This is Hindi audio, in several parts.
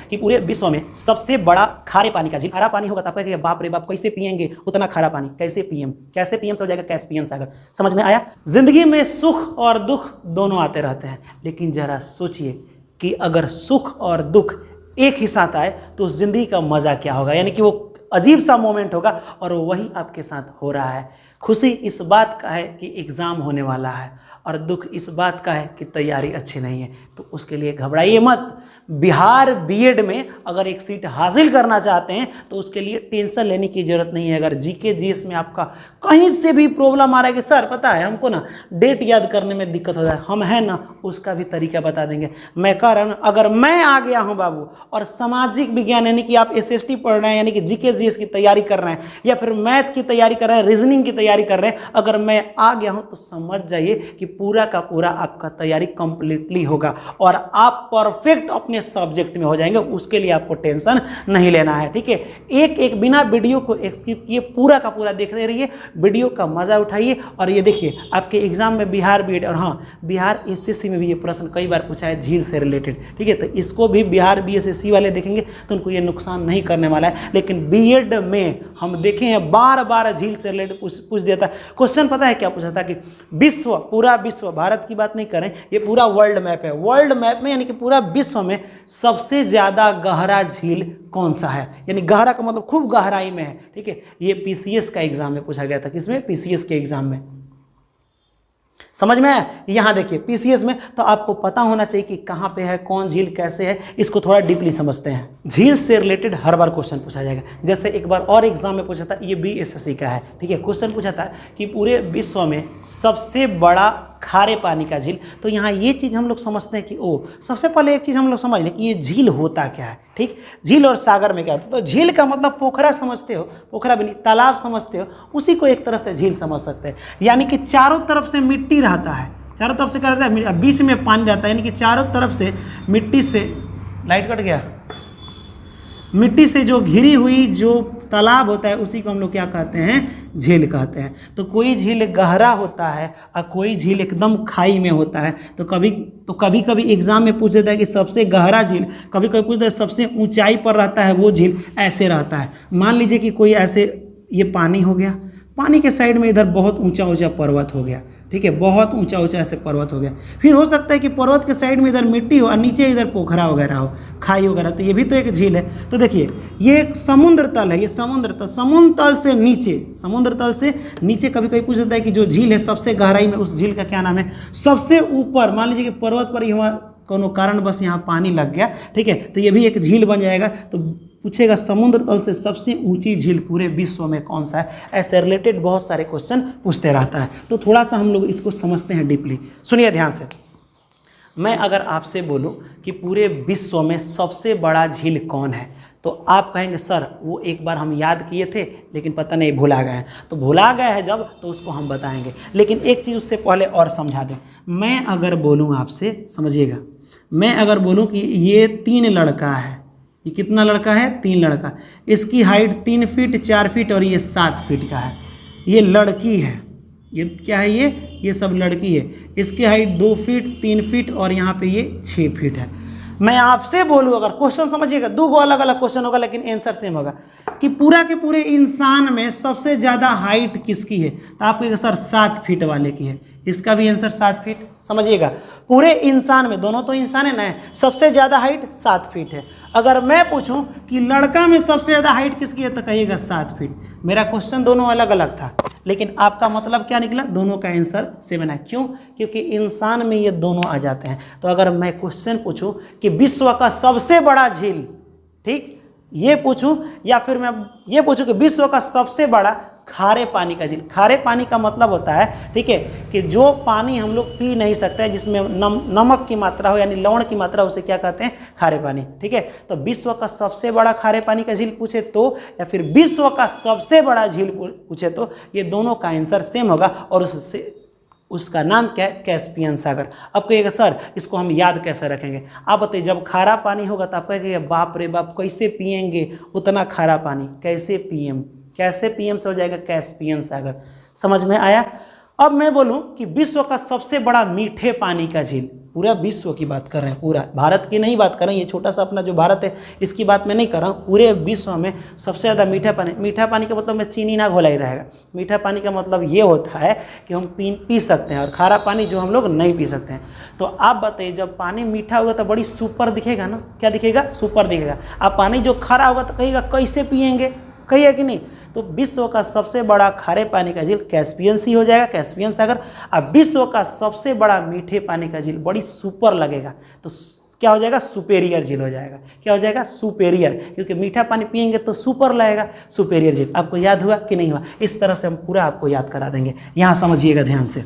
कि पूरे विश्व में सबसे बड़ा खारे पानी का झील, खारा पानी होगा तो आप कहेंगे बाप रे बाप कैसे पिएंगे उतना खारा पानी, कैसे पीएम से हो जाएगा कैस्पियन सागर। समझ में आया? जिंदगी में सुख और दुख दोनों आते रहते हैं, लेकिन जरा सोचिए कि अगर सुख और दुख एक ही साथ आए तो जिंदगी का मजा क्या होगा, यानी कि वो अजीब सा मोमेंट होगा और वही आपके साथ हो रहा है। खुशी इस बात का है कि एग्जाम होने वाला है और दुख इस बात का है कि तैयारी अच्छी नहीं है, तो उसके लिए घबराइए मत। बिहार बीएड में अगर एक सीट हासिल करना चाहते हैं तो उसके लिए टेंशन लेने की जरूरत नहीं है। अगर जीके जीएस में आपका कहीं से भी प्रॉब्लम आ रहा है कि सर पता है हमको ना डेट याद करने में दिक्कत हो जाए, हम है ना उसका भी तरीका बता देंगे। मैं कह रहा हूँ अगर मैं आ गया हूँ बाबू और सामाजिक विज्ञान यानी कि आप एसएसटी पढ़ रहे हैं यानी कि जीके जीएस की तैयारी कर रहे हैं या फिर मैथ की तैयारी कर रहे हैं, रीजनिंग की तैयारी कर रहे हैं, अगर मैं आ गया हूँ तो समझ जाइए कि पूरा का पूरा आपका तैयारी कंप्लीटली होगा और आप परफेक्ट अपने सब्जेक्ट में हो जाएंगे। उसके लिए आपको टेंशन नहीं लेना है, ठीक है। एक एक बिना वीडियो को स्किप किए पूरा का पूरा देखते रहिए, वीडियो का मजा उठाइए। और ये देखिए आपके एग्जाम में बिहार बीएड और हाँ बिहार एसएससी में भी ये प्रश्न कई बार पूछा है झील से रिलेटेड, ठीक है। तो इसको भी बिहार बीएसएससी वाले देखेंगे तो उनको ये नुकसान नहीं करने वाला है। लेकिन बीएड में हम देखे हैं बार बार झील से रिलेटेड पूछ देता है क्वेश्चन। पता है क्या पूछा था कि विश्व, पूरा विश्व, भारत की बात नहीं करें, ये पूरा वर्ल्ड मैप है। वर्ल्ड मैप में यानी कि पूरा विश्व में सबसे ज्यादा गहरा झील कौन सा है, यानी गहरा का मतलब खूब गहराई में है, ठीक है। ये पीसीएस का एग्जाम में पूछा गया था। किसमें? पीसीएस के एग्जाम में। समझ में आया? यहां देखिए पीसीएस में तो आपको पता होना चाहिए कि कहां पे है, कौन झील कैसे है, इसको थोड़ा डीपली समझते हैं। झील से रिलेटेड हर बार क्वेश्चन पूछा जाएगा। जैसे एक बार और एग्जाम में पूछा था, ये बीएसएससी का है, ठीक है। क्वेश्चन पूछा था कि पूरे विश्व में सबसे बड़ा खारे पानी का झील। तो यहाँ ये चीज़ हम लोग समझते हैं कि ओ सबसे पहले एक चीज़ हम लोग समझ लें कि ये झील होता क्या है, ठीक। झील और सागर में क्या होता है? तो झील का मतलब पोखरा समझते हो, पोखरा भी नहीं तालाब समझते हो, उसी को एक तरह से झील समझ सकते हैं। यानी कि चारों तरफ से मिट्टी रहता है, चारों तरफ से क्या रहता है, बीच में पानी रहता है, यानी कि चारों तरफ से मिट्टी से, लाइट कट गया, मिट्टी से जो घिरी हुई जो तालाब होता है उसी को हम लोग क्या कहते हैं? झील कहते हैं। तो कोई झील गहरा होता है और कोई झील एकदम खाई में होता है। तो कभी कभी एग्जाम में पूछ देता है कि सबसे गहरा झील, कभी कभी पूछता है सबसे ऊंचाई पर रहता है वो झील, ऐसे रहता है। मान लीजिए कि कोई ऐसे, ये पानी हो गया, पानी के साइड में इधर बहुत ऊंचा ऊंचा पर्वत हो गया, ठीक है, बहुत ऊंचा ऊंचा ऐसे पर्वत हो गया। फिर हो सकता है कि पर्वत के साइड में इधर मिट्टी हो और नीचे इधर पोखरा वगैरह हो, खाई वगैरह, तो ये भी तो एक झील है। तो देखिए ये एक समुद्र तल है, ये समुद्र तल, समुद्र तल से नीचे, समुद्र तल से नीचे कभी कभी पूछ जाता है कि जो झील है सबसे गहराई में, उस झील का क्या नाम है? सबसे ऊपर मान लीजिए कि पर्वत पर ही हुआ कोनो कारण बस यहाँ पानी लग गया, ठीक है, तो ये भी एक झील बन जाएगा। तो पूछेगा समुद्र तल से सबसे ऊंची झील पूरे विश्व में कौन सा है? ऐसे रिलेटेड बहुत सारे क्वेश्चन पूछते रहता है। तो थोड़ा सा हम लोग इसको समझते हैं डीपली। सुनिए ध्यान से, मैं अगर आपसे बोलूं कि पूरे विश्व में सबसे बड़ा झील कौन है तो आप कहेंगे सर वो एक बार हम याद किए थे लेकिन पता नहीं भुला गए हैं। तो भुला गए हैं जब तो उसको हम बताएंगे, लेकिन एक चीज़ उससे पहले और समझा दें। मैं अगर बोलूँ आपसे, समझिएगा, मैं अगर बोलूँ कि ये 3 लड़का है, ये कितना लड़का है? 3 लड़का, इसकी हाइट 3 फीट 4 फीट और ये 7 फीट का है। ये लड़की है, ये क्या है? ये सब लड़की है। इसकी हाइट 2 फीट 3 फीट और यहाँ पे ये 6 फीट है। मैं आपसे बोलूँ, अगर क्वेश्चन समझिएगा, 2 अलग अलग क्वेश्चन होगा लेकिन आंसर सेम होगा, कि पूरा के पूरे इंसान में सबसे ज़्यादा हाइट किसकी है? तो आप कहेंगे सर 7 फीट वाले की है। इसका भी आंसर 7 फीट। समझिएगा, पूरे इंसान में, दोनों तो इंसान है ना, सबसे ज़्यादा हाइट 7 फीट है। अगर मैं पूछूं कि लड़का में सबसे ज़्यादा हाइट किसकी है तो कहिएगा 7 फीट। मेरा क्वेश्चन दोनों अलग अलग था लेकिन आपका मतलब क्या निकला? दोनों का आंसर सेम है। क्यों? क्योंकि इंसान में ये दोनों आ जाते हैं। तो अगर मैं क्वेश्चन पूछूं कि विश्व का सबसे बड़ा झील, ठीक, ये पूछूं, या फिर मैं ये पूछूं कि विश्व का सबसे बड़ा खारे पानी का झील। खारे पानी का मतलब होता है, ठीक है, कि जो पानी हम लोग पी नहीं सकते, जिसमें नमक की मात्रा हो यानी लवण की मात्रा, उसे क्या कहते हैं? खारे पानी, ठीक है। तो विश्व का सबसे बड़ा खारे पानी का झील पूछे तो, या फिर विश्व का सबसे बड़ा झील पूछे तो, ये दोनों का आंसर सेम होगा और उसका नाम क्या है? कैस्पियन सागर। अब कहिएगा सर इसको हम याद कैसे रखेंगे? आप बताइए, जब खारा पानी होगा तो आप कहेंगे बाप रे बाप कैसे पिएंगे उतना खारा पानी, कैसे पीएम से हो जाएगा कैस्पियन सागर। समझ में आया? अब मैं बोलूं कि विश्व का सबसे बड़ा मीठे पानी का झील, पूरा विश्व की बात कर रहे हैं, पूरा भारत की नहीं बात कर रहे हैं। ये छोटा सा अपना जो भारत है इसकी बात मैं नहीं कर रहा हूँ। पूरे विश्व में सबसे ज़्यादा मीठा पानी का मतलब में चीनी ना घोला ही रहेगा। मीठा पानी का मतलब ये होता है कि हम पी सकते हैं, और खारा पानी जो हम लोग नहीं पी सकते हैं। तो आप बताइए, जब पानी मीठा होगा तो बड़ी सुपर दिखेगा ना, क्या दिखेगा? सुपर दिखेगा। अब पानी जो खारा होगा तो कहिएगा कैसे पिएंगे, कहिए कि नहीं? तो विश्व का सबसे बड़ा खारे पानी का झील कैस्पियन सी हो जाएगा, कैस्पियन सागर। अब विश्व का सबसे बड़ा मीठे पानी का झील बड़ी सुपर लगेगा, तो क्या हो जाएगा? सुपेरियर झील हो जाएगा। क्या हो जाएगा? सुपेरियर, क्योंकि मीठा पानी पिएंगे तो सुपर लगेगा, सुपेरियर झील। आपको याद हुआ कि नहीं हुआ? इस तरह से हम पूरा आपको याद करा देंगे। यहाँ समझिएगा ध्यान से,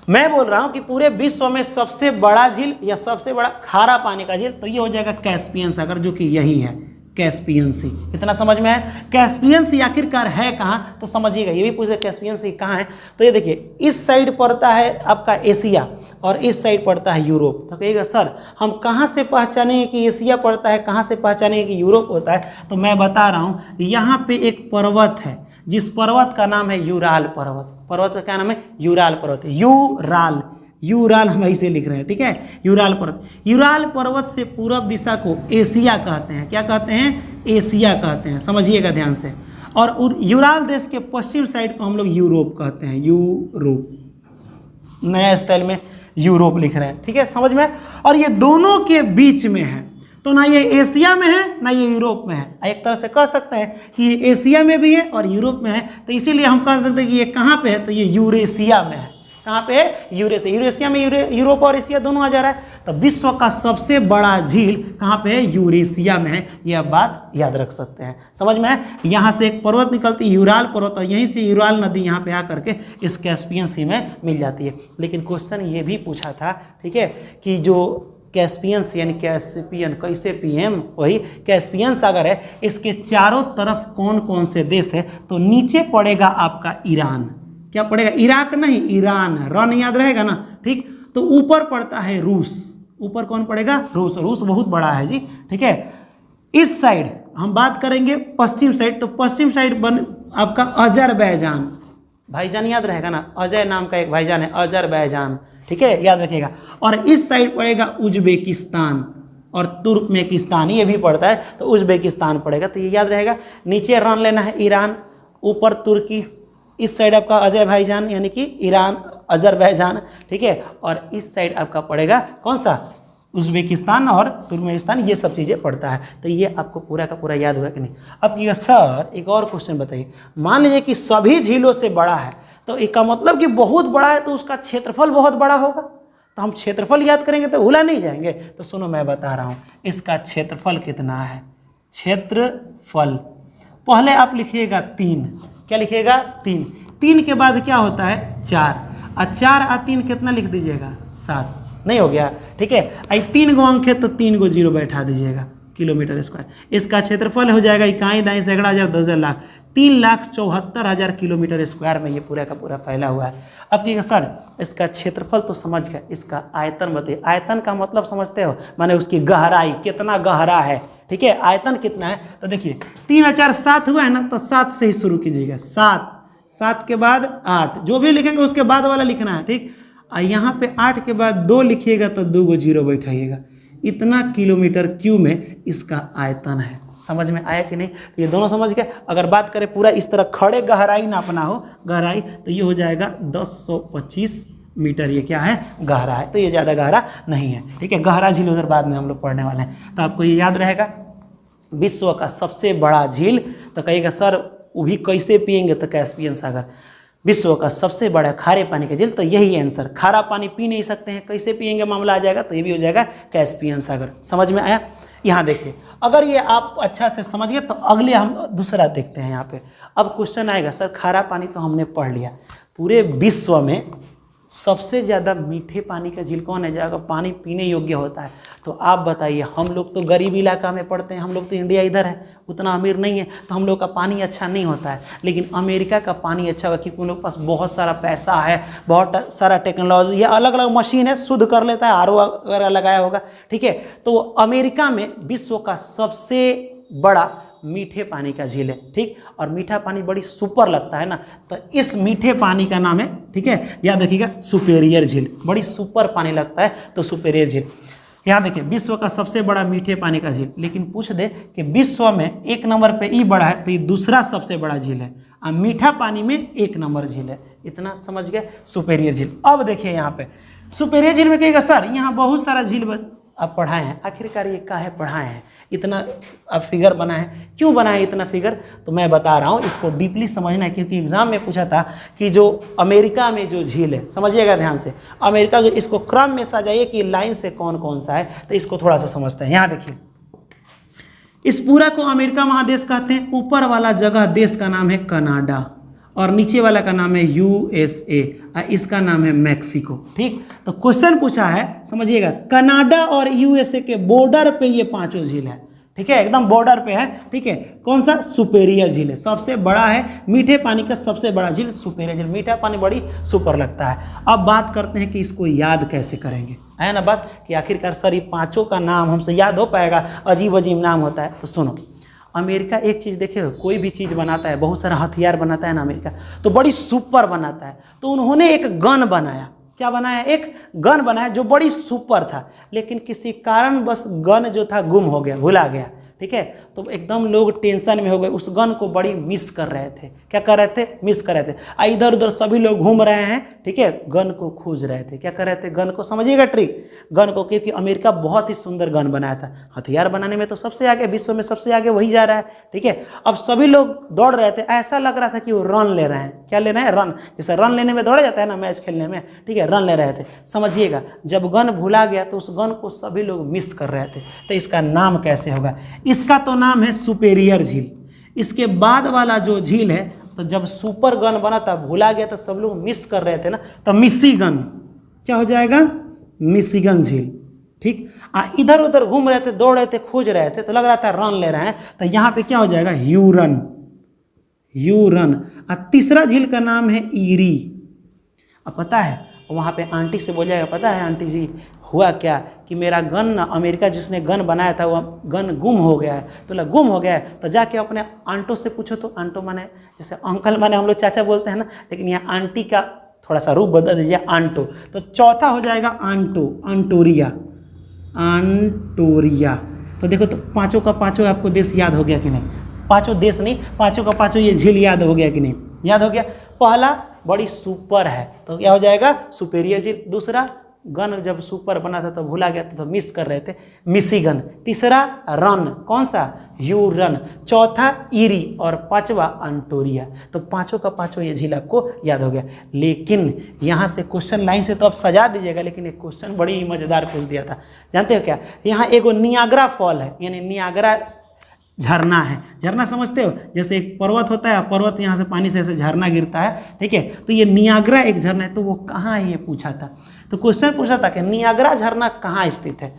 मैं बोल रहा हूं कि पूरे विश्व में सबसे बड़ा झील या सबसे बड़ा खारा पानी का झील तो ये हो जाएगा कैस्पियन सागर, जो कि यही है, कैस्पियन सी। इतना समझ में है? कैस्पियन सी आखिरकार है कहाँ, तो समझिएगा। ये भी पूछे कैस्पियन सी कहाँ है, तो ये देखिए, इस साइड पड़ता है आपका एशिया और इस साइड पड़ता है यूरोप। तो कहिएगा सर हम कहाँ से पहचानेंगे कि एशिया पड़ता है, कहाँ से पहचानेंगे कि यूरोप होता है? तो मैं बता रहा हूँ, यहाँ पे एक पर्वत है जिस पर्वत का नाम है यूराल पर्वत। पर्वत का क्या नाम है? यूराल पर्वत। यूराल, यूराल हम ऐसे लिख रहे हैं, ठीक है, यूराल पर्वत। यूराल पर्वत से पूर्व दिशा को एशिया कहते हैं। क्या कहते हैं? एशिया कहते हैं, समझिएगा ध्यान से। और यूराल देश के पश्चिम साइड को हम लोग यूरोप कहते हैं, यूरोप। नया स्टाइल में यूरोप लिख रहे हैं, ठीक है, समझ में? और ये दोनों के बीच में है, तो ना ये एशिया में है ना ये यूरोप में है। एक तरह से कह सकते हैं कि ये एशिया में भी है और यूरोप में है, तो इसीलिए हम कह सकते हैं कि ये कहाँ पे है, तो ये यूरेशिया में है। कहाँ पे है? यूरेशिया। यूरेशिया में यूरोप और एशिया दोनों आ जा रहा है। तो विश्व का सबसे बड़ा झील कहाँ पे है? यूरेशिया में है। ये आप बात याद रख सकते हैं, समझ में है? यहाँ से एक पर्वत निकलती है, यूराल पर्वत, और यहीं से यूराल नदी यहाँ पे आकर के इस कैस्पियन सी में मिल जाती है। लेकिन क्वेश्चन ये भी पूछा था, ठीक है, कि जो कैस्पियन सी यानी कैस्पियन, कैसे पीएम, वही कैस्पियन सागर है, इसके चारों तरफ कौन कौन से देश है? तो नीचे पड़ेगा आपका ईरान। क्या पड़ेगा? इराक नहीं, ईरान। रन याद रहेगा ना, ठीक। तो ऊपर पड़ता है रूस। ऊपर कौन पड़ेगा? रूस। रूस बहुत बड़ा है जी, ठीक है। इस साइड हम बात करेंगे पश्चिम साइड, तो पश्चिम साइड बन आपका अजरबैजान। भाईजान याद रहेगा ना, अजय नाम का एक भाईजान है, अजरबैजान, ठीक है, याद रखिएगा। और इस साइड पड़ेगा उज्बेकिस्तान और तुर्कमेकिस्तान, ये भी पड़ता है, तो उज्बेकिस्तान पड़ेगा, तो ये याद रहेगा। नीचे रन लेना है ईरान, ऊपर तुर्की, इस साइड आपका अजय भाईजान यानी कि ईरान, अजरबैजान, ठीक है। और इस साइड आपका पड़ेगा कौन सा? उज्बेकिस्तान और तुर्कमेनिस्तान, ये सब चीज़ें पड़ता है। तो ये आपको पूरा का पूरा याद हुआ कि नहीं? अब ये सर एक और क्वेश्चन बताइए, मान लीजिए कि सभी झीलों से बड़ा है, तो इसका मतलब कि बहुत बड़ा है तो उसका क्षेत्रफल बहुत बड़ा होगा, तो हम क्षेत्रफल याद करेंगे तो भूला नहीं जाएंगे। तो सुनो मैं बता रहा हूँ, इसका क्षेत्रफल कितना है। क्षेत्रफल पहले आप लिखिएगा 3। क्या लिखिएगा? 3। 3 के बाद क्या होता है? 4, और 4 और 3 कितना लिख दीजिएगा? 7। नहीं हो गया? ठीक है। आई 3 गो अंक है तो 3 गो जीरो बैठा दीजिएगा, किलोमीटर स्क्वायर। इसका क्षेत्रफल हो जाएगा इकाई दाई सैकड़ा हजार 10,000 लाख, 3,74,000 किलोमीटर स्क्वायर में ये पूरा का पूरा फैला हुआ है। अब कहिएगा सर इसका क्षेत्रफल तो समझ गए, इसका आयतन बताइए। आयतन का मतलब समझते हो, माने उसकी गहराई, कितना गहरा है, ठीक है, आयतन कितना है। तो देखिए 3 और 4 7 हुआ है ना, तो 7 से ही शुरू कीजिएगा। 7 के बाद 8, जो भी लिखेंगे उसके बाद वाला लिखना है, ठीक। और यहाँ पे 8 के बाद 2 लिखिएगा तो 2 गो जीरो बैठाइएगा। इतना किलोमीटर क्यूब में इसका आयतन है। समझ में आया कि नहीं? तो ये दोनों समझ गए। अगर बात करें पूरा इस तरह खड़े गहराई नापना हो, गहराई, तो ये हो जाएगा 1025 मीटर। ये क्या है? गहरा है, तो ये ज़्यादा गहरा नहीं है, ठीक है। गहरा झील उधर बाद में हम लोग पढ़ने वाले हैं, तो आपको ये याद रहेगा। विश्व का सबसे बड़ा झील, तो कहिएगा सर वो भी कैसे पिएंगे, तो कैस्पियन सागर। विश्व का सबसे बड़ा खारे पानी का झील, तो यही आंसर। खारा पानी पी नहीं सकते हैं, कैसे पिएंगे मामला आ जाएगा, तो ये भी हो जाएगा कैस्पियन सागर। समझ में आया? यहाँ देखिए, अगर ये आप अच्छा से समझ गए तो अगले हम दूसरा देखते हैं। यहाँ पे अब क्वेश्चन आएगा, सर खारा पानी तो हमने पढ़ लिया, पूरे विश्व में सबसे ज़्यादा मीठे पानी का झील कौन है, जहाँ पानी पीने योग्य होता है? तो आप बताइए। हम लोग तो गरीब इलाका में पड़ते हैं, हम लोग तो इंडिया इधर है, उतना अमीर नहीं है, तो हम लोग का पानी अच्छा नहीं होता है। लेकिन अमेरिका का पानी अच्छा होगा, क्योंकि उन लोग के पास बहुत सारा पैसा है, बहुत सारा टेक्नोलॉजी है, अलग अलग मशीन है, शुद्ध कर लेता है, आरओ वगैरह लगाया होगा, ठीक है। तो अमेरिका में विश्व का सबसे बड़ा मीठे पानी का झील है, ठीक। और मीठा पानी बड़ी सुपर लगता है ना, तो इस मीठे पानी का नाम है, ठीक है, याद रखिएगा, सुपेरियर झील। बड़ी सुपर पानी लगता है तो सुपेरियर झील। यहाँ देखिए, विश्व का सबसे बड़ा मीठे पानी का झील, लेकिन पूछ दे कि विश्व में 1 नंबर पे ई बड़ा है तो ये दूसरा सबसे बड़ा झील है, और मीठा पानी में 1 नंबर झील है। इतना समझ गए, सुपेरियर झील। अब देखिए यहाँ पे सुपेरियर झील में कहेगा सर यहाँ बहुत सारा झील आप पढ़ाए हैं, आखिरकार ये काहे पढ़ाए हैं, इतना अब फिगर बना है, क्यों बना है इतना फिगर, तो मैं बता रहा हूँ, इसको डीपली समझना है, क्योंकि एग्जाम में पूछा था कि जो अमेरिका में जो झील है, समझिएगा ध्यान से, अमेरिका जो, इसको क्रम में सजाइए कि लाइन से कौन कौन सा है, तो इसको थोड़ा सा समझते हैं। यहाँ देखिए, इस पूरा को अमेरिका महादेश कहते हैं। ऊपर वाला जगह देश का नाम है कनाडा, और नीचे वाला का नाम है यूएसए, इसका नाम है मैक्सिको, ठीक। तो क्वेश्चन पूछा है, समझिएगा, कनाडा और यूएसए के बॉर्डर पे ये पांचों झील है, ठीक है, एकदम बॉर्डर पे है, ठीक है। कौन सा? सुपेरियर झील है, सबसे बड़ा है, मीठे पानी का सबसे बड़ा झील सुपेरियर झील। मीठा पानी बड़ी सुपर लगता है। अब बात करते हैं कि इसको याद कैसे करेंगे, है ना बात, कि आखिरकार सर ये पांचों का नाम हमसे याद हो पाएगा, अजीब अजीब नाम होता है। तो सुनो, अमेरिका एक चीज़ देखिए, कोई भी चीज़ बनाता है, बहुत सारा हथियार बनाता है ना अमेरिका, तो बड़ी सुपर बनाता है। तो उन्होंने एक गन बनाया, क्या बनाया? एक गन बनाया जो बड़ी सुपर था, लेकिन किसी कारण बस गन जो था गुम हो गया, भुला गया, ठीक है। तो एकदम लोग टेंशन में हो गए, उस गन को बड़ी मिस कर रहे थे। क्या कर रहे थे? मिस कर रहे थे। इधर उधर सभी लोग घूम रहे हैं, ठीक है, गन को खोज रहे थे। क्या कर रहे थे? गन को, समझिएगा ट्रिक, गन को, क्योंकि अमेरिका बहुत ही सुंदर गन बनाया था। हथियार बनाने में तो सबसे आगे, विश्व में सबसे आगे वही जा रहा है, ठीक है। अब सभी लोग दौड़ रहे थे, ऐसा लग रहा था कि वो रन ले रहे हैं। क्या ले रहे हैं? रन। जैसे रन लेने में दौड़ा जाता है ना मैच खेलने में, ठीक है, रन ले रहे थे। समझिएगा, जब गन भुला गया तो उस गन को सभी लोग मिस कर रहे थे। तो इसका नाम कैसे होगा? इसका तो नाम है सुपेरियर झील। इसके बाद वाला जो झील है, तो जब सुपर गन बना था, भुला गया तो सब लोग मिस कर रहे थे ना, तो मिशिगन, क्या हो जाएगा? मिशिगन झील, ठीक। इधर उधर घूम रहे थे, दौड़ रहे थे, खोज रहे थे, तो लग रहा था रन ले रहे हैं, तो यहाँ पे क्या हो जाएगा? Huron, Huron. तीसरा झील का नाम है ईरी। अब पता है, वहाँ पे आंटी से बोल जाएगा, पता है आंटी जी हुआ क्या, कि मेरा गन ना, अमेरिका जिसने गन बनाया था वो गन गुम हो गया है। तो लगा गुम हो गया है, तो जाके अपने आंटो से पूछो। तो आंटो माने जैसे अंकल माने हम लोग चाचा बोलते हैं ना, लेकिन यहाँ आंटी का थोड़ा सा रूप बदल दीजिए, आंटो। तो चौथा हो जाएगा आंटो, आंटोरिया, आंटोरिया। तो देखो, तो पाँचों का पाँचों आपको देश याद हो गया कि नहीं? पाँचों देश नहीं, पाँचों का पाँचों ये झील याद हो गया कि नहीं? याद हो गया। पहला बड़ी सुपर है, तो क्या हो जाएगा? सुपेरियर झील। दूसरा, गन जब सुपर बना था तो भुला गया तो मिस कर रहे थे, मिशिगन। तीसरा रन, कौन सा? ह्यूरन। चौथा ईरी, और पांचवा अंटोरिया। तो पांचों का पांचों ये झील आपको याद हो गया। लेकिन यहाँ से क्वेश्चन लाइन से तो आप सजा दीजिएगा, लेकिन एक क्वेश्चन बड़ी मजेदार पूछ दिया था, जानते हो क्या? यहाँ एगो नियाग्रा फॉल है, यानी नियाग्रा झरना है। झरना समझते हो? जैसे एक पर्वत होता है, पर्वत यहाँ से पानी से ऐसे झरना गिरता है, ठीक है। तो ये नियाग्रा एक झरना है, तो वो कहाँ है ये पूछा था। तो क्वेश्चन पूछा था कि नियाग्रा झरना कहाँ स्थित है।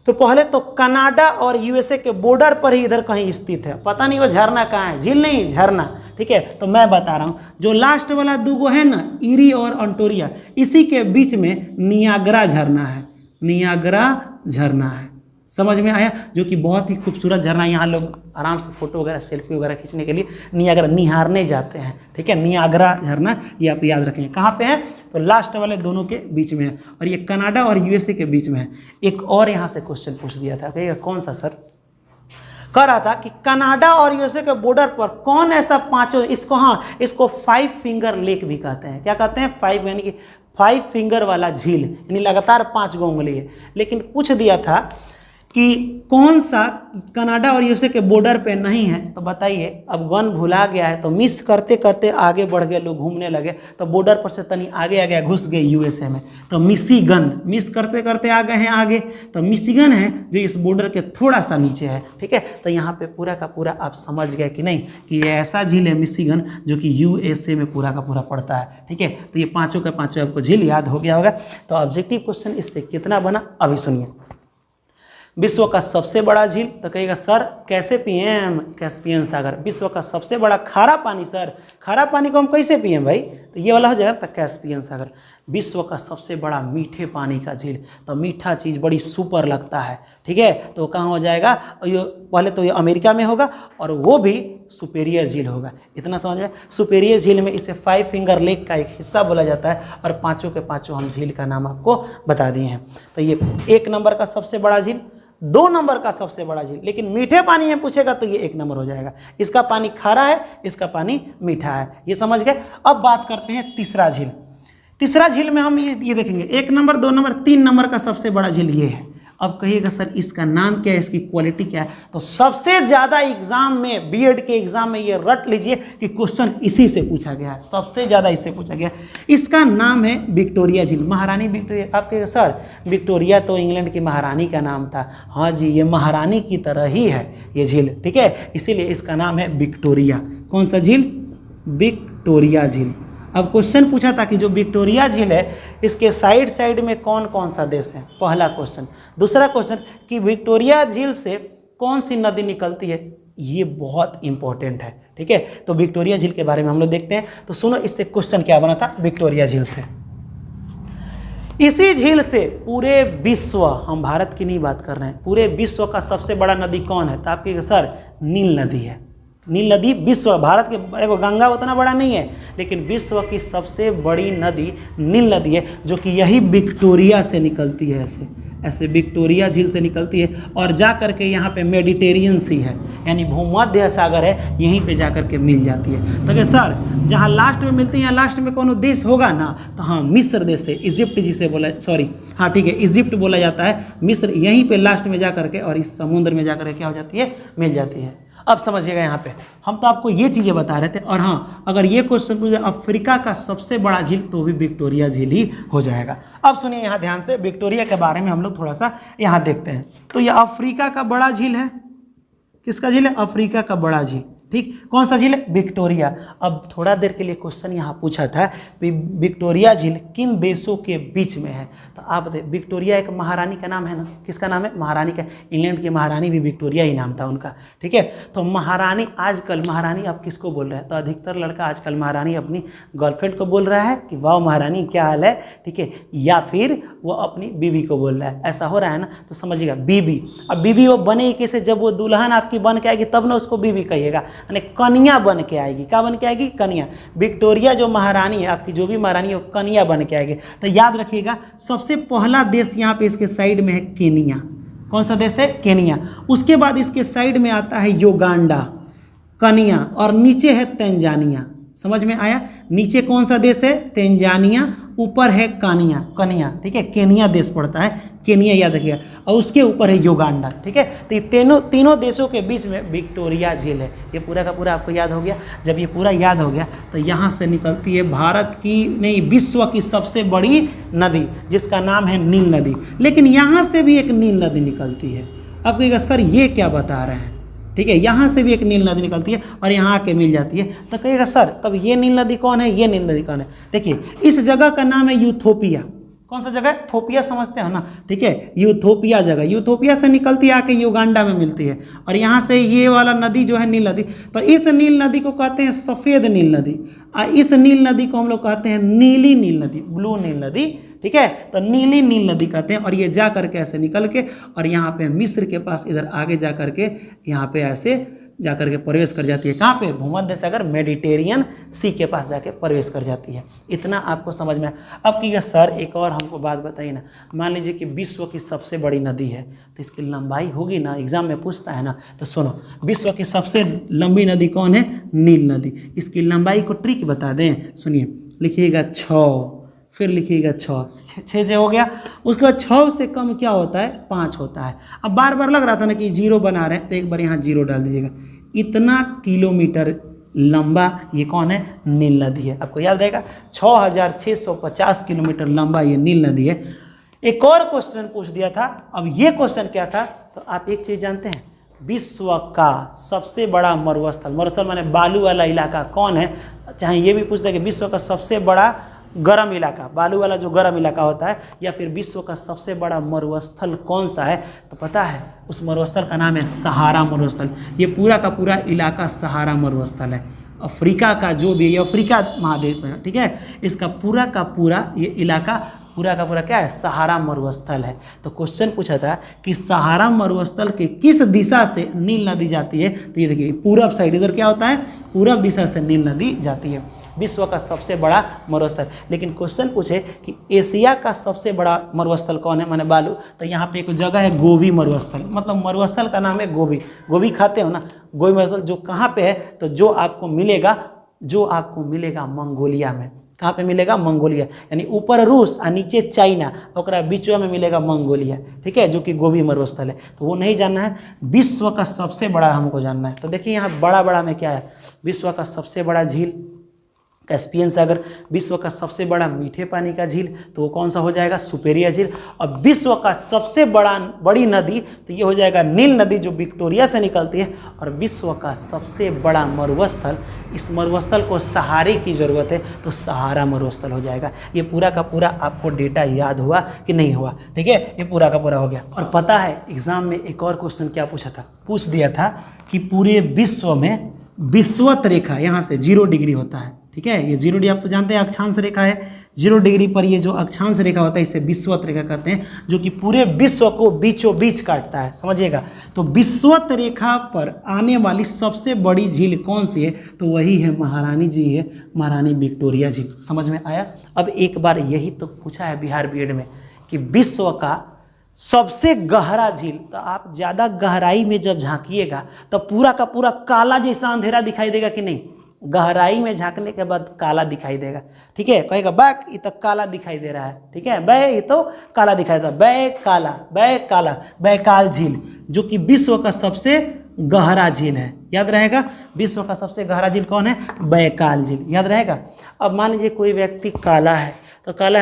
तो पहले तो कनाडा और यूएसए के बॉर्डर पर ही इधर कहीं स्थित है, पता नहीं वो झरना कहाँ है, झील नहीं झरना, ठीक है। तो मैं बता रहा हूँ, जो लास्ट वाला दूगो है ना, ईरी और अंटोरिया, इसी के बीच में नियाग्रा झरना है, नियाग्रा झरना है। समझ में आया? जो कि बहुत ही खूबसूरत झरना, यहाँ लोग आराम से फोटो वगैरह, सेल्फी वगैरह खींचने के लिए नियाग्रा निहारने जाते हैं, ठीक है। नियाग्रा झरना ये आप याद रखेंगे। कहाँ पे है? तो लास्ट वाले दोनों के बीच में है, और ये कनाडा और यूएसए के बीच में है। एक और यहाँ से क्वेश्चन पूछ दिया था, कहिएगा कौन सा सर? कह रहा था कि कनाडा और यूएसए के बॉर्डर पर कौन ऐसा पांचों, इसको, हाँ, इसको 5 फिंगर लेक भी कहते हैं। क्या कहते हैं? 5, यानी कि 5 फिंगर वाला झील, यानी लगातार 5 उंगली है। लेकिन पूछ दिया था कि कौन सा कनाडा और यूएसए के बॉर्डर पे नहीं है। तो बताइए, अब गन भुला गया है, तो मिस करते करते आगे बढ़ गए, लोग घूमने लगे, तो बॉर्डर पर से तनी आगे आ गया, घुस गए यूएसए में, तो मिशिगन, मिस करते करते आ गए हैं आगे, तो मिशिगन है जो इस बॉर्डर के थोड़ा सा नीचे है, ठीक है। तो यहाँ पे पूरा का पूरा आप समझ गए कि नहीं, कि ये ऐसा झील है मिशिगन जो कि यूएसए में पूरा का पूरा पड़ता है, ठीक है। तो ये पाँचों का पाँचों आपको झील याद हो गया होगा। तो ऑब्जेक्टिव क्वेश्चन इससे कितना बना, अभी सुनिए। विश्व का सबसे बड़ा झील, तो कहेगा सर कैसे पिएं? कैस्पियन सागर। विश्व का सबसे बड़ा खारा पानी, सर खारा पानी को हम कैसे पिएं भाई? तो ये वाला हो जाएगा, तो कैस्पियन सागर। विश्व का सबसे बड़ा मीठे पानी का झील, तो मीठा चीज़ बड़ी सुपर लगता है, ठीक है, तो कहाँ हो जाएगा, ये पहले तो ये अमेरिका में होगा और वो भी सुपेरियर झील होगा। इतना समझ में, सुपेरियर झील में इसे 5 फिंगर लेक का एक हिस्सा बोला जाता है और पाँचों के पाँचों हम झील का नाम आपको बता दिए हैं। तो ये 1 नंबर का सबसे बड़ा झील, 2 नंबर का सबसे बड़ा झील, लेकिन मीठे पानी में पूछेगा तो ये 1 नंबर हो जाएगा। इसका पानी खारा है, इसका पानी मीठा है, ये समझ गए। अब बात करते हैं तीसरा झील। तीसरा झील में हम ये देखेंगे 1 नंबर, 2 नंबर, 3 नंबर का सबसे बड़ा झील ये है। अब कहिएगा सर इसका नाम क्या है, इसकी क्वालिटी क्या है, तो सबसे ज़्यादा एग्जाम में, बीएड के एग्जाम में ये रट लीजिए कि क्वेश्चन इसी से पूछा गया है, सबसे ज़्यादा इससे पूछा गया। इसका नाम है विक्टोरिया झील, महारानी विक्टोरिया। आपके सर विक्टोरिया तो इंग्लैंड की महारानी का नाम था, हाँ जी, ये महारानी की तरह ही है ये झील, ठीक है, इसीलिए इसका नाम है विक्टोरिया। कौन सा झील, विक्टोरिया झील। अब क्वेश्चन पूछा था कि जो विक्टोरिया झील है इसके साइड में कौन कौन सा देश है, पहला क्वेश्चन। दूसरा क्वेश्चन कि विक्टोरिया झील से कौन सी नदी निकलती है, ये बहुत इंपॉर्टेंट है, ठीक है। तो विक्टोरिया झील के बारे में हम लोग देखते हैं। तो सुनो इससे क्वेश्चन क्या बना था विक्टोरिया झील से। इसी झील से पूरे विश्व, हम भारत की नहीं बात कर रहे हैं, पूरे विश्व का सबसे बड़ा नदी कौन है, तो आपके सर नील नदी है। नील नदी विश्व, भारत के देखो गंगा उतना बड़ा नहीं है, लेकिन विश्व की सबसे बड़ी नदी नील नदी है, जो कि यही विक्टोरिया से निकलती है, ऐसे विक्टोरिया झील से निकलती है और जा करके यहाँ पे मेडिटेरियन सी है, यानी भूमध्य सागर है, यहीं पे जा करके मिल जाती है। तो क्या सर जहाँ लास्ट में मिलती है, यहाँ लास्ट में कौन देश होगा ना, तो हाँ मिस्र देश से, इजिप्ट जिसे बोला, सॉरी हाँ ठीक है, इजिप्ट बोला जाता है, मिस्र यहीं पे लास्ट में जा करके और इस समुद्र में जा करके क्या हो जाती है, मिल जाती है। अब समझिएगा यहाँ पे हम तो आपको ये चीज़ें बता रहे थे। और हाँ अगर ये क्वेश्चन पूछे अफ्रीका का सबसे बड़ा झील, तो भी विक्टोरिया झील ही हो जाएगा। अब सुनिए यहाँ ध्यान से, विक्टोरिया के बारे में हम लोग थोड़ा सा यहाँ देखते हैं। तो ये अफ्रीका का बड़ा झील है, किसका झील है, अफ्रीका का बड़ा झील, ठीक, कौन सा झील है, विक्टोरिया। अब थोड़ा देर के लिए क्वेश्चन यहाँ पूछा था कि विक्टोरिया झील किन देशों के बीच में है, तो आप बताइए। विक्टोरिया एक महारानी का नाम है ना, किसका नाम है, महारानी का, इंग्लैंड की महारानी भी विक्टोरिया ही नाम था उनका, ठीक है। तो महारानी, आजकल महारानी आप किसको बोल रहे हैं, तो अधिकतर लड़का आजकल महारानी अपनी गर्लफ्रेंड को बोल रहा है कि वाह महारानी क्या हाल है, ठीक है, या फिर वो अपनी बीवी को बोल रहा है, ऐसा हो रहा है ना। तो समझिएगा बीवी, अब बीवी वो बने कैसे, जब वो दुल्हन आपकी बन के आएगी तब ना उसको बीवी कहिएगा, यानी कन्या बन के आएगी। क्या बन के आएगी, कन्या। विक्टोरिया जो महारानी है आपकी, जो भी महारानी है वो कन्या बन के आएगी। तो याद रखिएगा सबसे पहला देश यहाँ पे इसके साइड में है केनिया। कौन सा देश है, केनिया। उसके बाद इसके साइड में आता है युगांडा, कनिया, और नीचे है तंजानिया। समझ में आया, नीचे कौन सा देश है, तंजानिया, ऊपर है कानिया, कनिया, ठीक है, केनिया देश पड़ता है, केनिया याद रखिएगा, और उसके ऊपर है युगांडा, ठीक है। तो ये तीनों देशों के बीच में विक्टोरिया झील है। ये पूरा का पूरा आपको याद हो गया। जब ये पूरा याद हो गया तो यहाँ से निकलती है भारत की नहीं, विश्व की सबसे बड़ी नदी, जिसका नाम है नील नदी। लेकिन यहाँ से भी एक नील नदी निकलती है। अब कहिएगा सर ये क्या बता रहे हैं, ठीक है, यहाँ से भी एक नील नदी निकलती है और यहाँ आके मिल जाती है। तो कहिएगा सर तब ये नील नदी कौन है, ये नील नदी कौन है। देखिए इस जगह का नाम है यूथोपिया। कौन सा जगह है, थोपिया समझते हैं ना, ठीक है, यूथोपिया जगह, यूथोपिया से निकलती है आके युगांडा में मिलती है। और यहाँ से ये वाला नदी जो है नील नदी, तो इस नील नदी को कहते हैं सफ़ेद नील नदी, और इस नील नदी को हम लोग कहते हैं नीली नील नदी, ब्लू नील नदी, ठीक है। तो नीली नील नदी कहते हैं। और ये जा करके ऐसे निकल के और यहाँ पे मिस्र के पास इधर आगे जा करके यहाँ पे ऐसे जा करके प्रवेश कर जाती है। कहाँ पे, भूमध्य सागर, मेडिटेरियन सी के पास जाके प्रवेश कर जाती है। इतना आपको समझ में। अब कि सर एक और हमको बात बताइए ना, मान लीजिए कि विश्व की सबसे बड़ी नदी है तो इसकी लंबाई होगी ना, एग्जाम में पूछता है ना, तो सुनो विश्व की सबसे लंबी नदी कौन है, नील नदी। इसकी लंबाई को ट्रिक बता दें, सुनिए, लिखिएगा 6, फिर लिखिएगा 6 से हो गया। उसके बाद 6 से कम क्या होता है, 5 होता है। अब बार बार लग रहा था ना कि 0 बना रहे हैं, तो एक बार यहाँ 0 डाल दीजिएगा। इतना किलोमीटर लंबा ये कौन है, नील नदी है। आपको याद रहेगा 6650 किलोमीटर लंबा ये नील नदी है। एक और क्वेश्चन पूछ दिया था। अब ये क्वेश्चन क्या था, तो आप एक चीज़ जानते हैं, विश्व का सबसे बड़ा मरुस्थल, मरुस्थल माने बालू वाला इलाका कौन है। चाहे ये भी पूछते हैं कि विश्व का सबसे बड़ा गर्म इलाका, बालू वाला जो गर्म इलाका होता है, या फिर विश्व का सबसे बड़ा मरुस्थल कौन सा है, तो पता है उस मरुस्थल का नाम है सहारा मरुस्थल। ये पूरा का पूरा इलाका सहारा मरुस्थल है। अफ्रीका का जो भी, ये अफ्रीका महाद्वीप है, ठीक है, इसका पूरा का पूरा ये इलाका पूरा का पूरा क्या है, सहारा मरुस्थल है। तो क्वेश्चन पूछा था कि सहारा मरुस्थल के किस दिशा से नील नदी जाती है, तो ये देखिए पूरब साइड, इधर क्या होता है, पूरब दिशा से नील नदी जाती है। विश्व का सबसे बड़ा मरुस्थल। लेकिन क्वेश्चन पूछे कि एशिया का सबसे बड़ा मरुस्थल कौन है, माने बालू, तो यहाँ पे एक जगह है गोबी मरुस्थल, मतलब मरुस्थल का नाम है गोबी। गोबी खाते हो ना, गोबी मरुस्थल जो कहाँ पे है, तो जो आपको मिलेगा मंगोलिया में। कहाँ पे मिलेगा, मंगोलिया, यानी ऊपर रूस और नीचे चाइना, और बीच में मिलेगा मंगोलिया, ठीक है, जो कि गोबी मरुस्थल है। तो वो नहीं जानना है, विश्व का सबसे बड़ा हमको जानना है। तो देखिए यहाँ बड़ा बड़ा में क्या है, विश्व का सबसे बड़ा झील कैस्पियन सागर, विश्व का सबसे बड़ा मीठे पानी का झील, तो वो कौन सा हो जाएगा, सुपेरिया झील। और विश्व का सबसे बड़ी नदी, तो ये हो जाएगा नील नदी, जो विक्टोरिया से निकलती है। और विश्व का सबसे बड़ा मरुस्थल, इस मरुस्थल को सहारे की ज़रूरत है, तो सहारा मरुस्थल हो जाएगा। ये पूरा का पूरा आपको डेटा याद हुआ कि नहीं हुआ, ठीक है, ये पूरा का पूरा हो गया। और पता है एग्जाम में एक और क्वेश्चन क्या पूछा था, पूछ दिया था कि पूरे विश्व में विषुवत रेखा यहाँ से 0 डिग्री होता है, ठीक है, ये 0 डिग्री आप तो जानते हैं अक्षांश रेखा है, 0 डिग्री पर ये जो अक्षांश रेखा होता है इसे विषुवत रेखा कहते हैं, जो कि पूरे विश्व को बीचों बीच काटता है, समझिएगा। तो विषुवत रेखा पर आने वाली सबसे बड़ी झील कौन सी है, तो वही है महारानी जी है, महारानी विक्टोरिया झील। समझ में आया। अब एक बार यही तो पूछा है बिहार बीएड में कि विश्व का सबसे गहरा झील, तो आप ज़्यादा गहराई में जब झांकिएगा तो पूरा का पूरा काला जैसा अंधेरा दिखाई देगा कि नहीं, गहराई में झांकने के बाद काला दिखाई देगा, ठीक है, कहेगा बैक ये तो काला दिखाई दे रहा है, ठीक है, बै ये तो काला दिखाई देता, बै काला, बैकाल झील, जो कि विश्व का सबसे गहरा झील है। याद रहेगा, विश्व का सबसे गहरा झील कौन है, बैकाल झील, याद रहेगा। अब मान लीजिए कोई व्यक्ति काला है,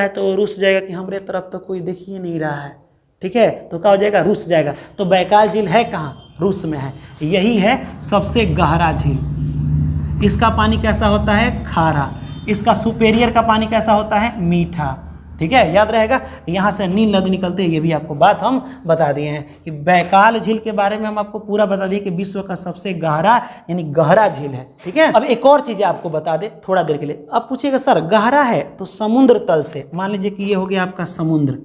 तो रुस जाएगा कि हमारे तरफ तो कोई देख ही नहीं रहा है, ठीक है, तो क्या हो जाएगा, रुस जाएगा। तो बैकाल झील है कहाँ, रूस में है, यही है सबसे गहरा झील। इसका पानी कैसा होता है, खारा, इसका सुपेरियर का पानी कैसा होता है, मीठा, ठीक है, याद रहेगा। यहाँ से नील नदी निकलते हैं, ये भी आपको बात हम बता दिए हैं कि बैकाल झील के बारे में हम आपको पूरा बता दिए कि विश्व का सबसे गहरा यानी गहरा झील है, ठीक है। अब एक और चीज़ आपको बता दे थोड़ा देर के लिए। अब पूछिएगा सर गहरा है तो समुद्र तल से, मान लीजिए कि ये हो गया आपका समुद्र,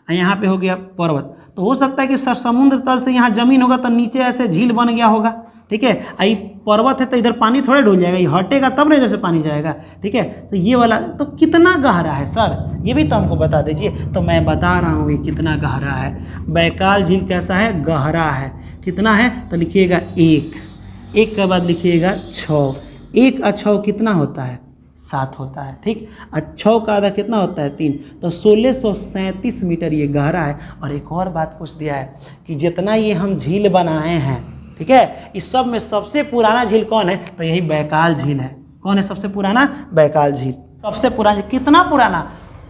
यहाँ पे हो गया पर्वत, तो हो सकता है कि सर समुद्र तल से यहाँ जमीन होगा तो नीचे ऐसे झील बन गया होगा, ठीक है। आई पर्वत है तो इधर पानी थोड़े डूल जाएगा, ये हटेगा तब ना इधर से पानी जाएगा, ठीक है। तो ये वाला तो कितना गहरा है सर, ये भी तो हमको बता दीजिए। तो मैं बता रहा हूँ ये कितना गहरा है। बैकाल झील कैसा है, गहरा है, कितना है, तो लिखिएगा 1 के बाद लिखिएगा 6, 1 और 6 कितना होता है, 7 होता है, ठीक। 6 का आधा कितना होता है, 3, तो 1637 मीटर ये गहरा है। और एक और बात पूछ दिया है कि जितना ये हम झील बनाए हैं, ठीक है, इस सब में सबसे पुराना झील कौन है, तो यही बैकाल झील है। कौन है सबसे पुराना, बैकाल झील सबसे पुराना। कितना पुराना,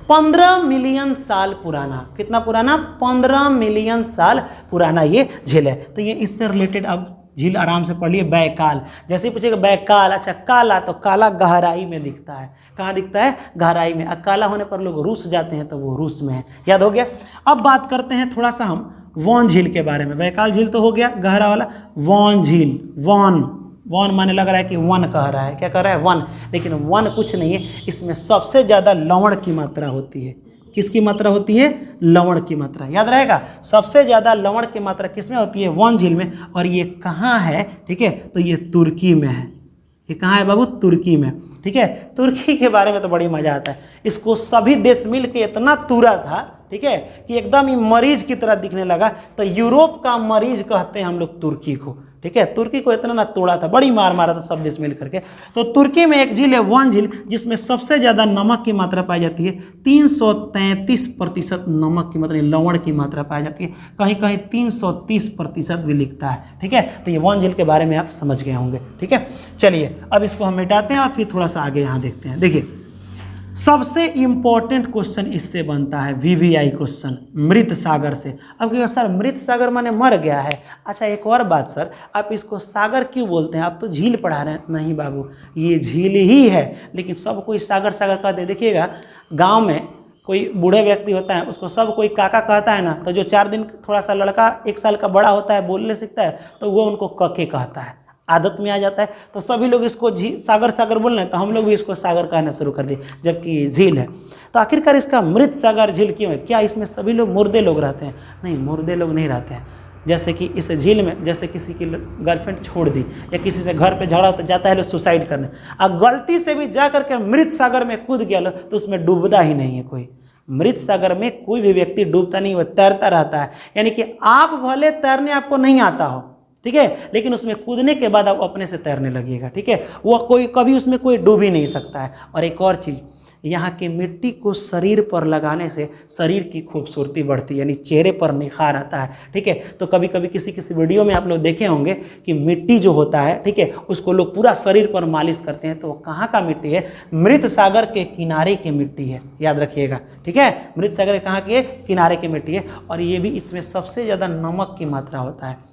15 मिलियन साल पुराना। कितना पुराना, 15 मिलियन साल पुराना ये झील है। तो ये इससे रिलेटेड अब झील आराम से पढ़ लिए, बैकाल। जैसे ही पूछेगा बैकाल, अच्छा काला, तो काला गहराई में दिखता है, कहाँ दिखता है, गहराई में। अब काला होने पर लोग रूस जाते हैं तो वो रूस में है, याद हो गया। अब बात करते हैं थोड़ा सा हम वॉन झील के बारे में। बैकाल झील तो हो गया गहरा वाला, वॉन झील, वॉन माने लग रहा है कि वन कह रहा है, क्या कह रहा है, वन, लेकिन वन कुछ नहीं है, इसमें सबसे ज़्यादा लवण की मात्रा होती है। किसकी मात्रा होती है, लवण की मात्रा, याद रहेगा। सबसे ज़्यादा लवण की मात्रा किसमें होती है, वॉन झील में। और ये कहाँ है, ठीक है, तो ये तुर्की में है। ये कहाँ है बाबू, तुर्की में, ठीक है। तुर्की के बारे में तो बड़ी मजा आता है, इसको सभी देश मिल के इतना तुरा था, ठीक है, कि एकदम ही मरीज की तरह दिखने लगा। तो यूरोप का मरीज कहते हैं हम लोग तुर्की को, ठीक है। तुर्की को इतना ना तोड़ा था, बड़ी मार मारा था सब देश मिल करके। तो तुर्की में एक झील है वॉन झील, जिसमें सबसे ज़्यादा नमक की मात्रा पाई जाती है। 333% नमक की मात्रा, लवण की मात्रा पाई जाती है। कहीं कहीं 330% भी लिखता है, ठीक है। तो ये वॉन झील के बारे में आप समझ गए होंगे, ठीक है। चलिए अब इसको हम मिटाते हैं और फिर थोड़ा सा आगे यहाँ देखते हैं। देखिए सबसे इंपॉर्टेंट क्वेश्चन इससे बनता है, वीवीआई क्वेश्चन, मृत सागर से। अब क्या सर मृत सागर माने मर गया है। अच्छा एक और बात सर, आप इसको सागर क्यों बोलते हैं, आप तो झील पढ़ा रहे हैं। नहीं बाबू, ये झील ही है, लेकिन सब कोई सागर सागर कहते। देखिएगा गांव में कोई बूढ़े व्यक्ति होता है, उसको सब कोई काका कहता है ना, तो जो 4 दिन थोड़ा सा लड़का 1 साल का बड़ा होता है, बोलने सीखता है, तो वो उनको कके कहता है। आदत में आ जाता है, तो सभी लोग इसको सागर सागर बोल रहे हैं, तो हम लोग भी इसको सागर कहना शुरू कर दिए, जबकि झील है। तो आखिरकार इसका मृत सागर झील क्यों है? क्या इसमें सभी लोग मुर्दे लोग रहते हैं? नहीं, मुर्दे लोग नहीं रहते हैं। जैसे कि इस झील में जैसे किसी की गर्लफ्रेंड छोड़ दी या किसी से घर पे झगड़ा तो जाता है लोग सुसाइड करने, और गलती से भी जा करके मृत सागर में कूद गया लो तो उसमें डूबता ही नहीं है कोई। मृत सागर में कोई भी व्यक्ति डूबता नहीं, वह तैरता रहता है। यानी कि आप भले तैरने आपको नहीं आता हो, ठीक है, लेकिन उसमें कूदने के बाद आप अपने से तैरने लगिएगा, ठीक है। वो कोई कभी उसमें कोई डूब ही नहीं सकता है। और एक और चीज़, यहाँ की मिट्टी को शरीर पर लगाने से शरीर की खूबसूरती बढ़ती है, यानी चेहरे पर निखार आता है, ठीक है। तो कभी कभी किसी वीडियो में आप लोग देखे होंगे कि मिट्टी जो होता है, ठीक है, उसको लोग पूरा शरीर पर मालिश करते हैं, तो वो कहाँ का मिट्टी है? मृत सागर के किनारे की मिट्टी है, याद रखिएगा, ठीक है। मृत सागर कहाँ की है? किनारे की मिट्टी है। और ये भी इसमें सबसे ज़्यादा नमक की मात्रा होता है।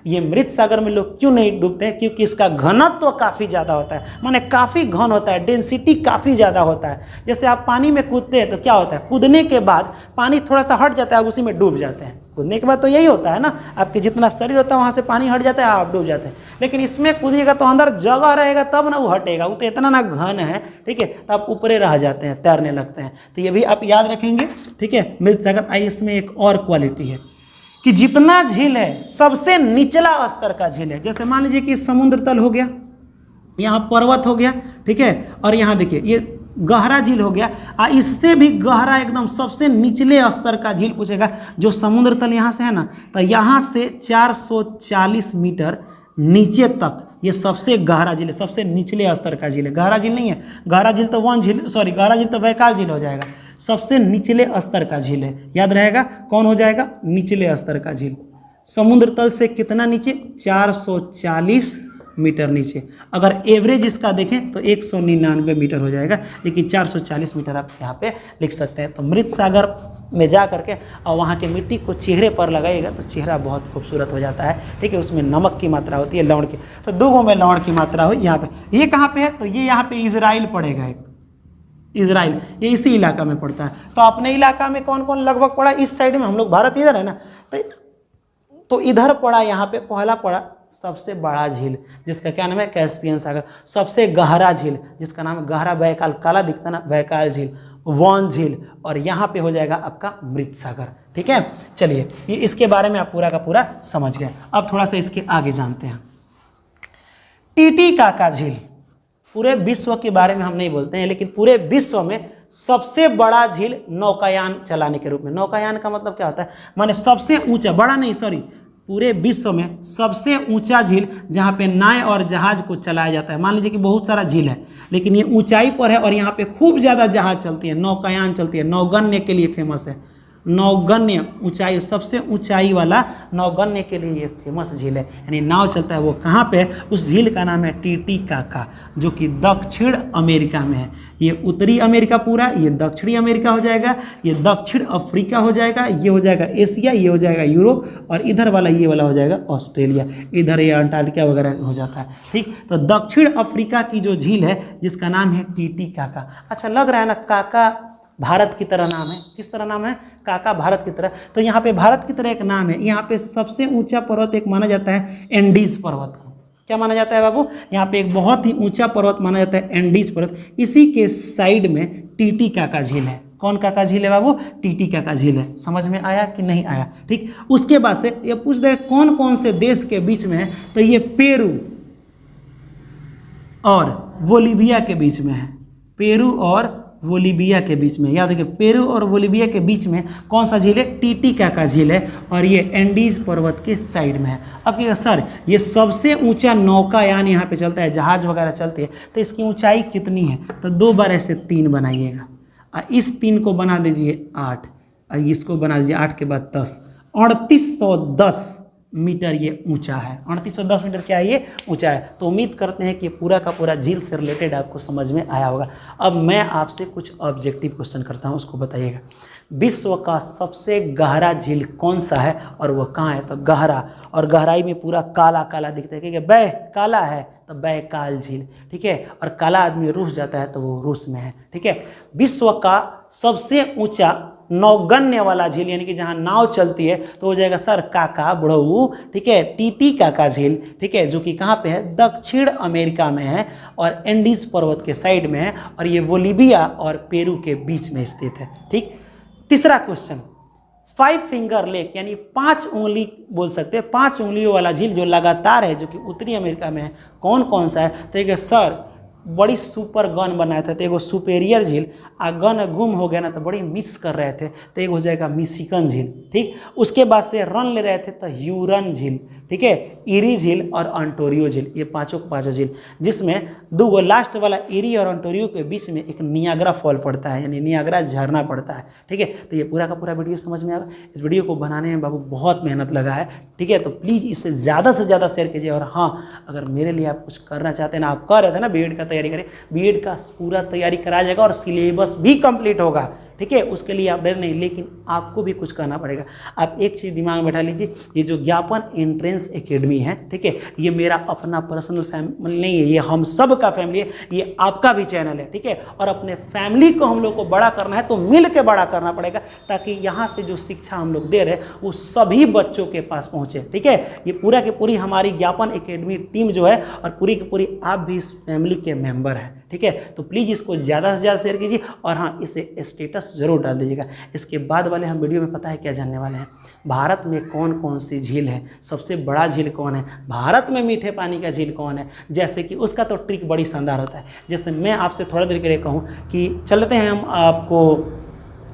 ये मृत सागर में लोग क्यों नहीं डूबते हैं? क्योंकि इसका घनत्व काफ़ी ज़्यादा होता है, माने काफ़ी घन होता है, डेंसिटी काफ़ी ज़्यादा होता है। जैसे आप पानी में कूदते हैं तो क्या होता है? कूदने के बाद पानी थोड़ा सा हट जाता है, आप उसी में डूब जाते हैं। कूदने के बाद तो यही होता है ना, आपके जितना शरीर होता है वहाँ से पानी हट जाता है, आप डूब जाते हैं। लेकिन इसमें कूदिएगा तो अंदर जगह रहेगा तब ना वो हटेगा, वो तो इतना ना घन है, ठीक है, तो आप ऊपरे रह जाते हैं, तैरने लगते हैं। तो ये भी आप याद रखेंगे, ठीक है। मृत सागर। आई इसमें एक और क्वालिटी है कि जितना झील है सबसे निचला स्तर का झील है। जैसे मान लीजिए कि समुद्र तल हो गया, यहाँ पर्वत हो गया, ठीक है, और यहाँ देखिए ये गहरा झील हो गया, इससे भी गहरा एकदम सबसे निचले स्तर का झील पूछेगा जो समुद्र तल यहाँ से है ना, तो यहाँ से 440 मीटर नीचे तक ये सबसे गहरा झील है, सबसे निचले स्तर का झील है। गहरा झील नहीं है, गहरा झील तो गहरा झील तो बैकाल झील हो जाएगा। सबसे निचले स्तर का झील है, याद रहेगा कौन हो जाएगा? निचले स्तर का झील। समुद्र तल से कितना नीचे? 440 मीटर नीचे। अगर एवरेज इसका देखें तो 199 मीटर हो जाएगा, लेकिन 440 मीटर आप यहाँ पे लिख सकते हैं। तो मृत सागर में जा करके और वहाँ के मिट्टी को चेहरे पर लगाइएगा तो चेहरा बहुत खूबसूरत हो जाता है, ठीक है। उसमें नमक की मात्रा होती है, लवण की, तो दो में लवण की मात्रा हुई यहाँ पे। ये कहाँ पे है? तो ये यहाँ पे इजराइल पड़ेगा, एक इजराइल, ये इसी इलाका में पड़ता है। तो अपने इलाका में कौन कौन लगभग पड़ा? इस साइड में, हम लोग भारत इधर है ना, तो इधर पड़ा, यहाँ पे पहला पड़ा सबसे बड़ा झील जिसका क्या नाम है? कैस्पियन सागर। सबसे गहरा झील जिसका नाम है गहरा बैकाल, काला दिखता ना, बैकाल झील, वॉन झील, और यहाँ पे हो जाएगा आपका मृत सागर, ठीक है। चलिए, ये इसके बारे में आप पूरा का पूरा समझ गए। अब थोड़ा सा इसके आगे जानते हैं। टीटीकाका झील, पूरे विश्व के बारे में हम नहीं बोलते हैं, लेकिन पूरे विश्व में सबसे बड़ा झील नौकायान चलाने के रूप में। नौकायान का मतलब क्या होता है? माने सबसे ऊंचा, बड़ा नहीं, सॉरी, पूरे विश्व में सबसे ऊंचा झील जहाँ पे नाव और जहाज को चलाया जाता है। मान लीजिए कि बहुत सारा झील है, लेकिन ये ऊंचाई पर है और यहाँ पे खूब ज़्यादा जहाज चलती है, नौकायान चलती है, नौगण्य के लिए फेमस है। नौगण्य ऊंचाई, सबसे ऊंचाई वाला नौगण्य के लिए ये फेमस झील है, यानी नाव चलता है। वो कहाँ पे है? उस झील का नाम है टीटीकाका, जो कि दक्षिण अमेरिका में है। ये उत्तरी अमेरिका पूरा, ये दक्षिणी अमेरिका हो जाएगा, ये दक्षिण अफ्रीका हो जाएगा, ये हो जाएगा एशिया, ये हो जाएगा यूरोप, और इधर वाला ये वाला हो जाएगा ऑस्ट्रेलिया, इधर ये अंटार्कटिका वगैरह हो जाता है, ठीक। तो दक्षिण अफ्रीका की जो झील है जिसका नाम है टीटीकाका। अच्छा लग रहा है ना, काका भारत की तरह नाम है। किस तरह नाम है? काका भारत की तरह। तो यहाँ पे भारत की तरह एक नाम है। यहाँ पे सबसे ऊंचा पर्वत एक माना जाता है एंडीज पर्वत को। क्या माना जाता है बाबू? यहाँ पे एक बहुत ही ऊंचा पर्वत माना जाता है एंडीज पर्वत। इसी के साइड में टीटीकाका झील है। कौन काका झील है बाबू? टीटीकाका झील है। समझ में आया कि नहीं आया? ठीक। उसके बाद से ये पूछ रहे कौन कौन से देश के बीच में है, तो ये पेरू और बोलीविया के बीच में है। पेरू और बोलीविया के बीच में, याद रखिए पेरू और बोलीविया के बीच में कौन सा झील है? टीटीकाका झील है, और ये एंडीज पर्वत के साइड में है। अब कहिएगा सर ये सबसे ऊंचा नौकायान यहाँ पे चलता है, जहाज वगैरह चलती है, तो इसकी ऊंचाई कितनी है? तो दो बार ऐसे 3 बनाइएगा, इस 3 को बना दीजिए 8, इसको बना दीजिए 8 के बाद 10, 3810 मीटर ये ऊंचा है। 3810 मीटर क्या है? ये ऊंचा है। तो उम्मीद करते हैं कि पूरा का पूरा झील से रिलेटेड आपको समझ में आया होगा। अब मैं आपसे कुछ ऑब्जेक्टिव क्वेश्चन करता हूं, उसको बताइएगा। विश्व का सबसे गहरा झील कौन सा है और वह कहाँ है? तो गहरा, और गहराई में पूरा काला काला दिखता है, क्योंकि बै काला है तो बैकाल झील, ठीक है। और काला आदमी रूस जाता है तो वो रूस में है, ठीक है। विश्व का सबसे ऊंचा नौगण्य वाला झील यानी कि जहाँ नाव चलती है तो हो जाएगा सर काका बुढ़ऊ, ठीक है, टीटी काका झील, ठीक है, जो कि कहाँ पे है, दक्षिण अमेरिका में है और एंडीज पर्वत के साइड में है और ये बोलीविया और पेरू के बीच में स्थित है। ठीक, तीसरा क्वेश्चन, 5 फिंगर लेक यानी 5 उंगली बोल सकते हैं, 5 उंगलियों वाला झील जो लगातार है, जो कि उत्तरी अमेरिका में है, कौन कौन सा है? तो एक सर बड़ी सुपर गन बनाए थे, तो एगो सुपेरियर झील, आ गन गुम हो गया ना तो बड़ी मिस कर रहे थे, तो एक हो जाएगा मिशिगन झील। ठीक, उसके बाद से रन ले रहे थे तो ह्यूरन झील, ठीक है, इरी झील और ऑन्टारियो झील, ये पांचों के पांचों झील, जिसमें दो लास्ट वाला इरी और ऑन्टारियो के बीच में एक नियाग्रा फॉल पड़ता है, यानी नियाग्रा झरना पड़ता है। ठीक है, तो ये पूरा का पूरा वीडियो समझ में आएगा। इस वीडियो को बनाने में बाबू बहुत मेहनत लगा है, ठीक है, तो प्लीज़ इसे ज़्यादा से ज़्यादा शेयर कीजिए। और हाँ, अगर मेरे लिए आप कुछ करना चाहते हैं ना, आप कर रहे थे ना बीएड का तैयारी करें, बीएड का पूरा तैयारी कराया जाएगा और सिलेबस भी कंप्लीट होगा। ठीक है, उसके लिए आप डर नहीं, लेकिन आपको भी कुछ करना पड़ेगा। आप एक चीज़ दिमाग में बैठा लीजिए, ये जो ज्ञापन एंट्रेंस एकेडमी है, ठीक है, ये मेरा अपना पर्सनल फैमिली नहीं है, ये हम सब का फैमिली है, ये आपका भी चैनल है। ठीक है, और अपने फैमिली को हम लोग को बड़ा करना है तो मिल के बड़ा करना पड़ेगा, ताकि यहाँ से जो शिक्षा हम लोग दे रहे हैं वो सभी बच्चों के पास पहुँचे। ठीक है, ये पूरा की पूरी हमारी ज्ञापन एकेडमी टीम जो है, और पूरी की पूरी आप भी इस फैमिली के मेंबर हैं। ठीक है, तो प्लीज़ इसको ज़्यादा से ज़्यादा शेयर कीजिए और हाँ, इसे स्टेटस जरूर डाल दीजिएगा। इसके बाद वाले हम वीडियो में पता है क्या जानने वाले हैं, भारत में कौन कौन सी झील है, सबसे बड़ा झील कौन है, भारत में मीठे पानी का झील कौन है, जैसे कि उसका तो ट्रिक बड़ी शानदार होता है। जैसे मैं आपसे थोड़ा देर के लिए कहूँ कि चलते हैं हम आपको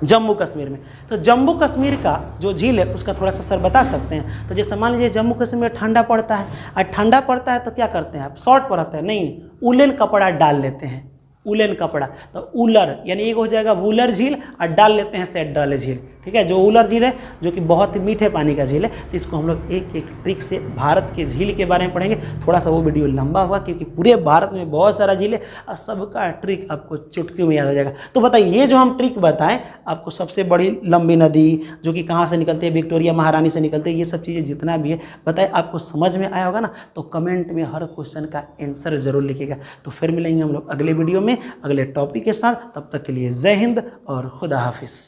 जम्मू कश्मीर में, तो जम्मू कश्मीर का जो झील है उसका थोड़ा सा सर बता सकते हैं? तो जैसे मान लीजिए जम्मू कश्मीर में ठंडा पड़ता है, और ठंडा पड़ता है तो क्या करते हैं आप, शॉर्ट पड़ता है नहीं, उलेन कपड़ा डाल लेते हैं, उलेन कपड़ा, तो उलर यानी एक हो जाएगा वूलर झील, और डाल लेते हैं सेट डाले झील। ठीक है, जो उलर झील है जो कि बहुत ही मीठे पानी का झील है, तो इसको हम लोग एक एक ट्रिक से भारत के झील के बारे में पढ़ेंगे। थोड़ा सा वो वीडियो लंबा हुआ क्योंकि पूरे भारत में बहुत सारा झील है और सबका ट्रिक आपको चुटकियों में याद हो जाएगा। तो बताइए, ये जो हम ट्रिक बताएं आपको, सबसे बड़ी लंबी नदी जो कि कहाँ से निकलती है, विक्टोरिया महारानी से निकलती है, ये सब चीज़ें जितना भी है बताए आपको समझ में आया होगा ना? तो कमेंट में हर क्वेश्चन का आंसर जरूर लिखिएगा। तो फिर मिलेंगे हम लोग अगले वीडियो में अगले टॉपिक के साथ, तब तक के लिए जय हिंद और खुदा हाफिज़।